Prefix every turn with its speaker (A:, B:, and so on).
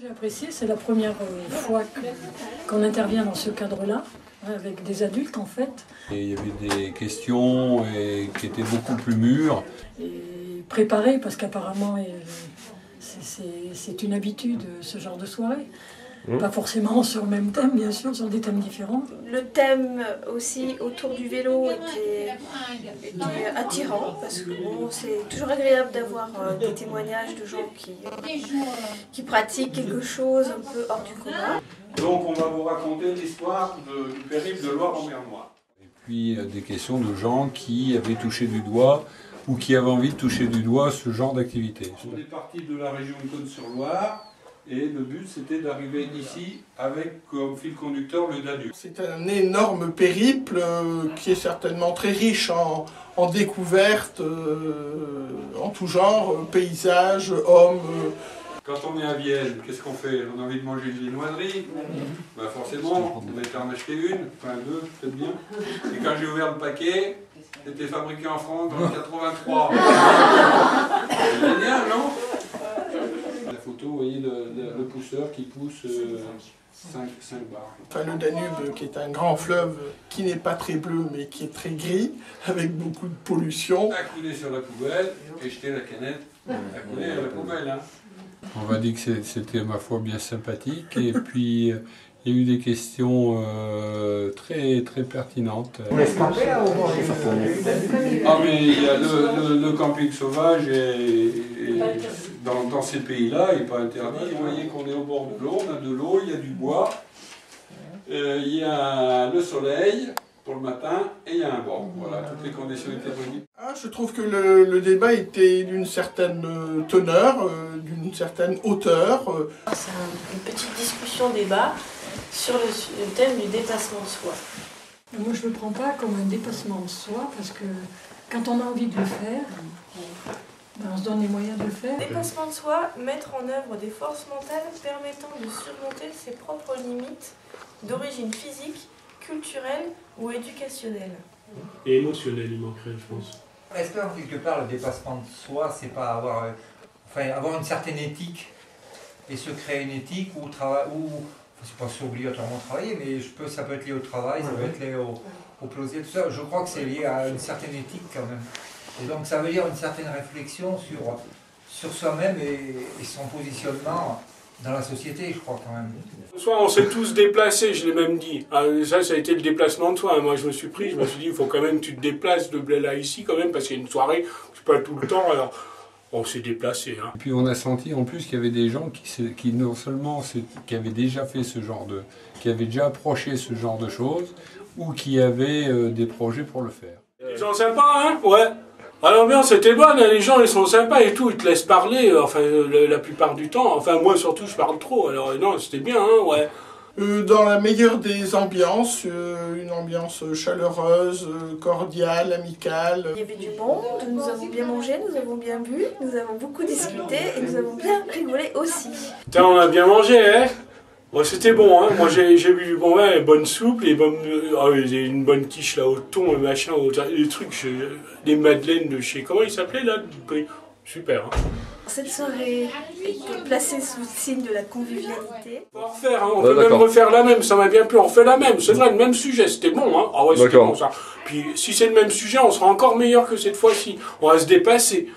A: J'ai apprécié, c'est la première fois qu'on intervient dans ce cadre-là, avec des adultes en fait.
B: Et il y avait des questions qui étaient beaucoup plus mûres.
A: Et préparées, parce qu'apparemment c'est une habitude ce genre de soirée. Pas forcément sur le même thème, bien sûr, sur des thèmes différents.
C: Le thème aussi autour du vélo était attirant, parce que bon, c'est toujours agréable d'avoir des témoignages de gens qui pratiquent quelque chose un peu hors du commun.
B: Donc on va vous raconter l'histoire du périple de Loire-en-Mer-Noire. Et puis des questions de gens qui avaient touché du doigt ou qui avaient envie de toucher du doigt ce genre d'activité. On est parti de la région de Cône-sur-Loire. Et le but, c'était d'arriver ici avec comme fil conducteur le Danube.
D: C'est un énorme périple qui est certainement très riche en découvertes, en tout genre, paysages, hommes.
B: Quand on est à Vienne, qu'est-ce qu'on fait? On a envie de manger une viennoiserie. Ben forcément, on va en acheter une, enfin deux, peut-être bien. Et quand j'ai ouvert le paquet, c'était fabriqué en France dans le 83. C'est génial, non? La photo, vous voyez le pousseur qui pousse 5 barres.
D: Enfin, le Danube, qui est un grand fleuve qui n'est pas très bleu, mais qui est très gris, avec beaucoup de pollution.
B: Accouler sur la poubelle et jeter la canette. Accouler à la poubelle. Hein. On va dire que c'était, ma foi, bien sympathique. Et puis, il y a eu des questions très, très pertinentes.
E: Vous laissez camper là ou
B: Ah, mais il y a le camping sauvage et dans ces pays-là, il n'est pas interdit. Vous voyez qu'on est au bord de l'eau, on a de l'eau, il y a du bois, il y a le soleil pour le matin et il y a un banc. Voilà, toutes les conditions étaient réunies.
D: Je trouve que le débat était d'une certaine teneur, d'une certaine hauteur.
C: C'est une petite discussion-débat sur le thème du dépassement de soi.
A: Moi, je ne le prends pas comme un dépassement de soi, parce que quand on a envie de le faire, on se donne les moyens de le faire.
C: Dépassement de soi, mettre en œuvre des forces mentales permettant de surmonter ses propres limites d'origine physique, culturelle ou éducationnelle.
F: Et émotionnelle, il manquerait, je pense.
E: Est-ce que quelque part le dépassement de soi, c'est pas avoir une certaine éthique et se créer une éthique ou c'est pas obligatoirement travailler, mais ça peut être lié au travail, ça peut être lié au plaisir, tout ça. Je crois que c'est lié à une certaine éthique quand même. Et donc ça veut dire une certaine réflexion sur soi-même et son positionnement dans la société, je crois quand même.
F: Soit on s'est tous déplacés, je l'ai même dit. Ça a été le déplacement de soi. Moi je me suis dit, il faut quand même que tu te déplaces de là ici quand même, parce qu'il y a une soirée, c'est pas tout le temps, alors on s'est déplacé. Hein.
B: Et puis on a senti en plus qu'il y avait des gens qui non seulement qui avaient déjà fait qui avaient déjà approché ce genre de choses, ou qui avaient des projets pour le faire.
F: Ils sont sympas, hein? Ouais. Ah, l'ambiance était bonne, les gens ils sont sympas et tout, ils te laissent parler, enfin la plupart du temps, enfin moi surtout je parle trop, alors non c'était bien, hein, ouais.
D: Dans la meilleure des ambiances, une ambiance chaleureuse, cordiale, amicale.
C: Il y avait du monde, nous avons bien mangé, nous avons bien bu, nous avons beaucoup discuté et nous avons bien rigolé aussi.
F: Putain, on a bien mangé, hein? Bon, c'était bon, hein. Moi j'ai bu du bon vin, bonne soupe, une bonne quiche là au thon, machin, les trucs, les madeleines de chez, comment il s'appelait là? Super, hein.
C: Cette soirée était placée sous le signe de la convivialité.
F: On va refaire, hein. On peut même refaire la même, ça m'a bien plu, on refait la même, c'est vrai, le même sujet, c'était bon, hein. Ah ouais, c'était bon ça. Puis si c'est le même sujet, on sera encore meilleur que cette fois-ci, on va se dépasser.